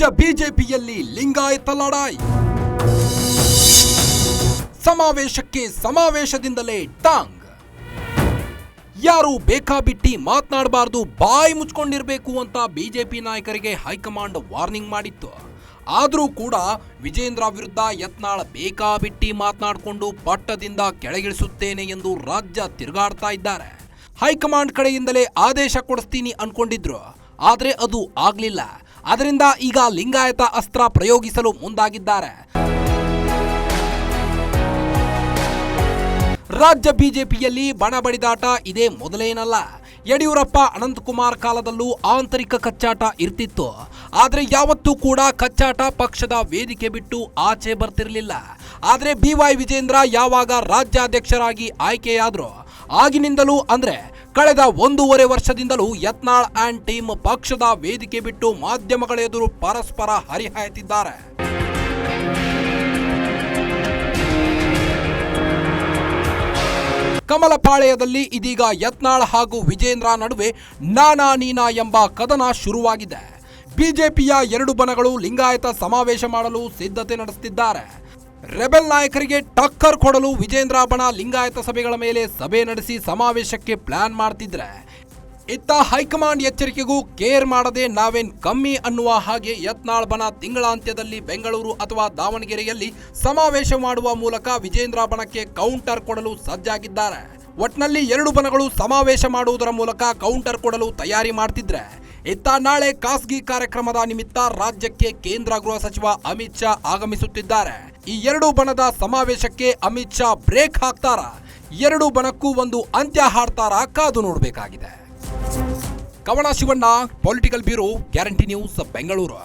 ರಾಜ್ಯ ಬಿಜೆಪಿಯಲ್ಲಿ ಲಿಂಗಾಯತ ಲಡಾಯಿ. ಸಮಾವೇಶಕ್ಕೆ ಸಮಾವೇಶದಿಂದಲೇ ಟಾಂಗ್. ಯಾರು ಬೇಕಾಬಿಟ್ಟಿ ಮಾತನಾಡಬಾರದು, ಬಾಯಿ ಮುಚ್ಕೊಂಡಿರಬೇಕು ಅಂತ ಬಿಜೆಪಿ ನಾಯಕರಿಗೆ ಹೈಕಮಾಂಡ್ ವಾರ್ನಿಂಗ್ ಮಾಡಿತ್ತು. ಆದರೂ ಕೂಡ ವಿಜೇಂದ್ರ ವಿರುದ್ಧ ಯತ್ನಾಳ್ ಬೇಕಾಬಿಟ್ಟಿ ಮಾತನಾಡಿಕೊಂಡು ಪಟ್ಟದಿಂದ ಕೆಳಗಿಳಿಸುತ್ತೇನೆ ಎಂದು ರಾಜ್ಯ ತಿರುಗಾಡ್ತಾ ಇದ್ದಾರೆ. ಹೈಕಮಾಂಡ್ ಕಡೆಯಿಂದಲೇ ಆದೇಶ ಕೊಡಿಸ್ತೀನಿ ಅನ್ಕೊಂಡಿದ್ರು, ಆದರೆ ಅದು ಆಗ್ಲಿಲ್ಲ. ಅದರಿಂದ ಈಗ ಲಿಂಗಾಯತ ಅಸ್ತ್ರ ಪ್ರಯೋಗಿಸಲು ಮುಂದಾಗಿದ್ದಾರೆ. ರಾಜ್ಯ ಬಿಜೆಪಿಯಲ್ಲಿ ಬಣ ಬಡಿದಾಟ ಇದೇ ಮೊದಲೇನಲ್ಲ. ಯಡಿಯೂರಪ್ಪ ಅನಂತಕುಮಾರ್ ಕಾಲದಲ್ಲೂ ಆಂತರಿಕ ಕಚ್ಚಾಟ ಇರ್ತಿತ್ತು. ಆದರೆ ಯಾವತ್ತೂ ಕೂಡ ಕಚ್ಚಾಟ ಪಕ್ಷದ ವೇದಿಕೆ ಬಿಟ್ಟು ಆಚೆ ಬರ್ತಿರಲಿಲ್ಲ. ಆದರೆ BY ವಿಜೇಂದ್ರ ಯಾವಾಗ ರಾಜ್ಯಾಧ್ಯಕ್ಷರಾಗಿ ಆಯ್ಕೆಯಾದ್ರು ಆಗಿನಿಂದಲೂ ಅಂದ್ರೆ ಕಳೆದ 1.5 ವರ್ಷದಿಂದಲೂ ಯತ್ನಾಳ್ ಅಂಡ್ ಟೀಮ್ ಪಕ್ಷದ ವೇದಿಕೆ ಬಿಟ್ಟು ಮಾಧ್ಯಮಗಳ ಎದುರು ಪರಸ್ಪರ ಹರಿಹಾಯ್ತಿದ್ದಾರೆ. ಕಮಲಪಾಳ್ಯದಲ್ಲಿ ಇದೀಗ ಯತ್ನಾಳ್ ಹಾಗೂ ವಿಜೇಂದ್ರ ನಡುವೆ ನಾನಾ ನೀನಾ ಎಂಬ ಕದನ ಶುರುವಾಗಿದೆ. ಬಿಜೆಪಿಯ 2 ಬಣಗಳು ಲಿಂಗಾಯತ ಸಮಾವೇಶ ಮಾಡಲು ಸಿದ್ಧತೆ ನಡೆಸುತ್ತಿದ್ದಾರೆ. ರೆಬೆಲ್ ನಾಯಕರಿಗೆ ಟಕ್ಕರ್ ಕೊಡಲು ವಿಜೇಂದ್ರ ಬಣ ಲಿಂಗಾಯತ ಸಭೆಗಳ ಮೇಲೆ ಸಭೆ ನಡೆಸಿ ಸಮಾವೇಶಕ್ಕೆ ಪ್ಲಾನ್ ಮಾಡ್ತಿದ್ರೆ, ಇತ್ತ ಹೈಕಮಾಂಡ್ ಎಚ್ಚರಿಕೆಗೂ ಕೇರ್ ಮಾಡದೆ ನಾವೇನ್ ಕಮ್ಮಿ ಅನ್ನುವ ಹಾಗೆ ಯತ್ನಾಳ್ ಬಣ ತಿಂಗಳಾಂತ್ಯದಲ್ಲಿ ಬೆಂಗಳೂರು ಅಥವಾ ದಾವಣಗೆರೆಯಲ್ಲಿ ಸಮಾವೇಶ ಮಾಡುವ ಮೂಲಕ ವಿಜೇಂದ್ರ ಬಣಕ್ಕೆ ಕೌಂಟರ್ ಕೊಡಲು ಸಜ್ಜಾಗಿದ್ದಾರೆ. ಒಟ್ನಲ್ಲಿ 2 ಬಣಗಳು ಸಮಾವೇಶ ಮಾಡುವುದರ ಮೂಲಕ ಕೌಂಟರ್ ಕೊಡಲು ತಯಾರಿ ಮಾಡ್ತಿದ್ರೆ, ಇತ್ತ ನಾಳೆ ಖಾಸಗಿ ಕಾರ್ಯಕ್ರಮದ ನಿಮಿತ್ತ ರಾಜ್ಯಕ್ಕೆ ಕೇಂದ್ರ ಗೃಹ ಸಚಿವ ಅಮಿತ್ ಶಾ ಆಗಮಿಸುತ್ತಿದ್ದಾರೆ. ಈ 2 ಬಣದ ಸಮಾವೇಶಕ್ಕೆ ಅಮಿತ್ ಶಾ ಬ್ರೇಕ್ ಹಾಕ್ತಾರ, 2 ಬಣಕ್ಕೂ ಒಂದು ಅಂತ್ಯ ಹಾಡ್ತಾರ, ಕಾದು ನೋಡಬೇಕಾಗಿದೆ. ಕವನ Shivanna, political bureau, guarantee news, Bengaluru.